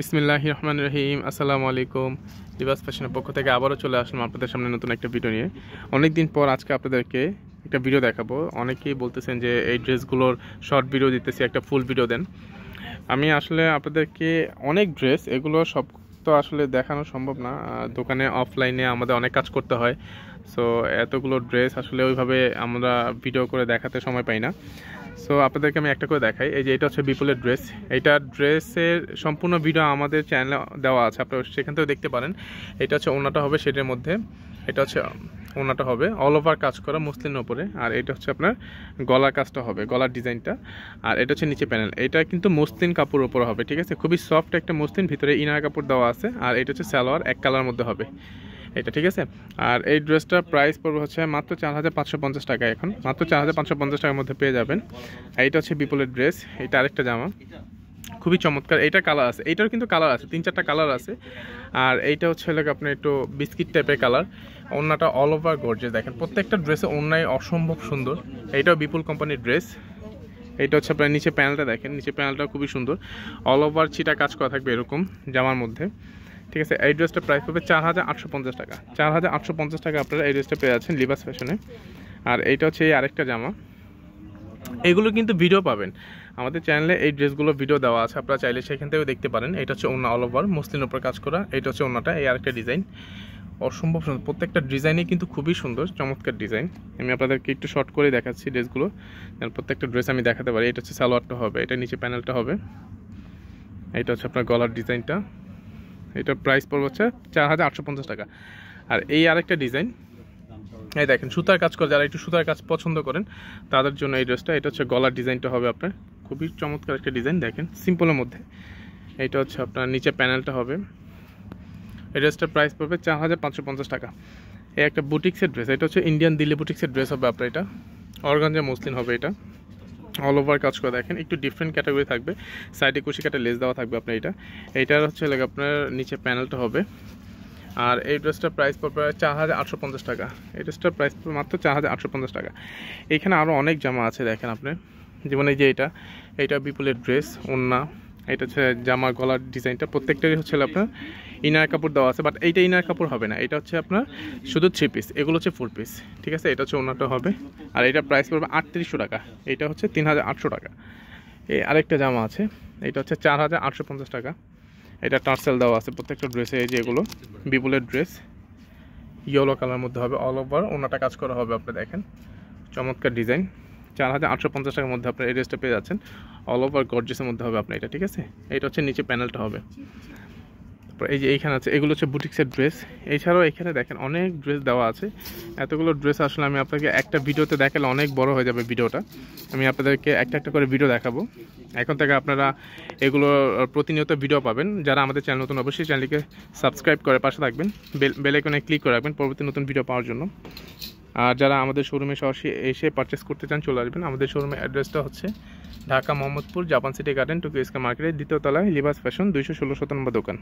বিসমিল্লাহির রহমানির রহিম। আসসালামু আলাইকুম। লিবাস ফ্যাশনের পক্ষ থেকে আবারও চলে আসলাম আপনাদের সামনে নতুন একটা ভিডিও নিয়ে। অনেক দিন পর আজকে আপনাদেরকে একটা ভিডিও দেখাবো। অনেকেই বলতেছেন যে এই ড্রেসগুলোর শর্ট ভিডিও দিতেছি, একটা ফুল ভিডিও দেন। আমি আসলে আপনাদেরকে অনেক ড্রেস, এগুলো সব তো আসলে দেখানো সম্ভব না, দোকানে অফলাইনে আমাদের অনেক কাজ করতে হয়। সো এতগুলো ড্রেস আসলে ওইভাবে আমরা ভিডিও করে দেখাতে সময় পাই না। সো আপনাদেরকে আমি একটা করে দেখাই। এই যে এটা হচ্ছে বিপুলের ড্রেস। এইটা ড্রেসের সম্পূর্ণ ভিডিও আমাদের চ্যানেলে দেওয়া আছে, আপনারা সেখান থেকেও দেখতে পারেন। এটা হচ্ছে ওড়নাটা হবে শেডের মধ্যে, এটা হচ্ছে ওড়নাটা হবে অল ওভার কাজ করা মসলিনের উপরে, আর এটা হচ্ছে আপনার গলার কাজটা হবে, গলার ডিজাইনটা। আর এটা হচ্ছে নিচে প্যানেল, এটা কিন্তু মসলিন কাপড়ের উপর হবে, ঠিক আছে, খুবই সফট একটা মসলিন, ভিতরে ইনার কাপড় দেওয়া আছে। আর এটা হচ্ছে সালোয়ার এক কালার মধ্যে হবে এটা, ঠিক আছে। আর এই ড্রেসটার প্রাইস পড়বে হচ্ছে মাত্র 4550 টাকা। এখন মাত্র 4550 টাকার মধ্যে পেয়ে যাবেন। এইটা হচ্ছে বিপুলের ড্রেস, এটা আরেকটা জামা, খুবই চমৎকার। এইটা কালার আছে, এইটার কিন্তু কালার আছে, 3-4টা কালার আছে। আর এইটা হচ্ছে আপনার একটু বিস্কিট টাইপের কালার। ওড়নাটা অল ওভার গর্জিয়াস, দেখেন প্রত্যেকটা ড্রেসে ওড়নায় অসম্ভব সুন্দর। এইটাও বিপুল কোম্পানির ড্রেস। এইটা হচ্ছে আপনার নিচে প্যানেলটা দেখেন, নিচে প্যানেলটা খুবই সুন্দর, অল ওভার ছিটা কাজ করা থাকবে এরকম জামার মধ্যে, ঠিক আছে। এই ড্রেসটার প্রাইস হবে 4850 টাকা। 4850 টাকা আপনারা এই ড্রেসটা পেয়ে যাচ্ছেন লিবাস ফ্যাশনে। আর এইটা হচ্ছে এই আরেকটা জামা, এগুলো কিন্তু ভিডিও পাবেন আমাদের চ্যানেলে, এই ড্রেসগুলো ভিডিও দেওয়া আছে, আপনারা চাইলে সেখান থেকেও দেখতে পারেন। এটা হচ্ছে ওড়না অল ওভার মসলিনের উপর কাজ করা, এটা হচ্ছে ওড়নাটা, এই আরেকটা ডিজাইন অসম্ভব সুন্দর। প্রত্যেকটা ডিজাইনই কিন্তু খুবই সুন্দর, চমৎকার ডিজাইন। আমি আপনাদেরকে একটু শর্ট করে দেখাচ্ছি ড্রেসগুলো, প্রত্যেকটা ড্রেস আমি দেখাতে পারি। এটা হচ্ছে সালোয়ারটা হবে, এটা নিচে প্যানেলটা হবে, এটা হচ্ছে আপনার গলার ডিজাইনটা। এটা প্রাইস পড়বে হচ্ছে 4850 টাকা। আর এই আরেকটা ডিজাইন, এই দেখেন সুতার কাজ করে, যারা একটু সুতার কাজ পছন্দ করেন তাদের জন্য এই ড্রেসটা। এটা হচ্ছে গলার ডিজাইনটা হবে আপনার, খুবই চমৎকার একটা ডিজাইন, দেখেন সিম্পলের মধ্যে। এটা হচ্ছে আপনার নিচে প্যানেলটা হবে। এই ড্রেসটার প্রাইস পড়বে 4550 টাকা। এই একটা বুটিক্সের ড্রেস, এটা হচ্ছে ইন্ডিয়ান দিল্লি বুটিক্সের ড্রেস হবে আপনার, এটা অর্গানজা মসলিন হবে, এটা অল ওভার কাজ করে, দেখেন একটু ডিফারেন্ট ক্যাটাগরি থাকবে, সাইডে কুশি কাটা লেস দেওয়া থাকবে আপনার। এইটার হচ্ছে লাগে আপনার নিচে প্যানেলটা হবে। আর এই ড্রেসটার প্রাইস পড়বে 4850 টাকা। এই ড্রেসটার প্রাইস পড়বে মাত্র 4850 টাকা। এইখানে আরও অনেক জামা আছে দেখেন আপনি, যেমন এই যে এইটা বিপুলের ড্রেস, ওড়না, এটা হচ্ছে জামার গলার ডিজাইনটা, প্রত্যেকটারই হচ্ছে আপনার ইনার কাপড় দেওয়া আছে, বাট এইটা ইনার কাপড় হবে না, এটা হচ্ছে আপনার শুধু 3 পিস, এগুলো হচ্ছে 4 পিস, ঠিক আছে। এটা হচ্ছে ওড়নাটা হবে। আর এটা প্রাইস পড়বে 3800 টাকা, এটা হচ্ছে 3800 টাকা। এই আরেকটা জামা আছে, এটা হচ্ছে 4850 টাকা। এটা টার্সেল দেওয়া আছে প্রত্যেকটা ড্রেসে, এই যে এগুলো বিপুলের ড্রেস, ইয়েলো কালার মধ্যে হবে, অল ওভার ওনাটা কাজ করা হবে, আপনি দেখেন চমৎকার ডিজাইন। 4850 টাকার মধ্যে আপনার এই ড্রেসটা পেয়ে যাচ্ছেন, অল ওভার গর্জিয়াসের মধ্যে হবে আপনার এটা, ঠিক আছে। এটা হচ্ছে নিচে প্যানেলটা হবে। তারপর এই যে এইখানে আছে, এগুলো হচ্ছে বুটিক্সের ড্রেস। এছাড়াও এখানে দেখেন অনেক ড্রেস দেওয়া আছে, এতগুলো ড্রেস আসলে আমি আপনাকে একটা ভিডিওতে দেখালে অনেক বড় হয়ে যাবে ভিডিওটা। আমি আপনাদেরকে একটা একটা করে ভিডিও দেখাবো। এখন থেকে আপনারা এগুলো প্রতিনিয়ত ভিডিও পাবেন। যারা আমাদের চ্যানেল নতুন, অবশ্যই চ্যানেলকে সাবস্ক্রাইব করে পাশে থাকবেন, বেল আইকনে ক্লিক করে রাখবেন পরবর্তী নতুন ভিডিও পাওয়ার জন্য। আর যারা আমাদের শোরুমে সরাসরি এসে পারচেস করতে চান চলে আসবেন। আমাদের শোরুমের অ্যাড্রেসটা হচ্ছে Dhaka Mohammadpur Japan city garden Tokyo square মার্কেটের 2য় তলায় লিবাস ফ্যাশন, 216 নম্বর দোকান।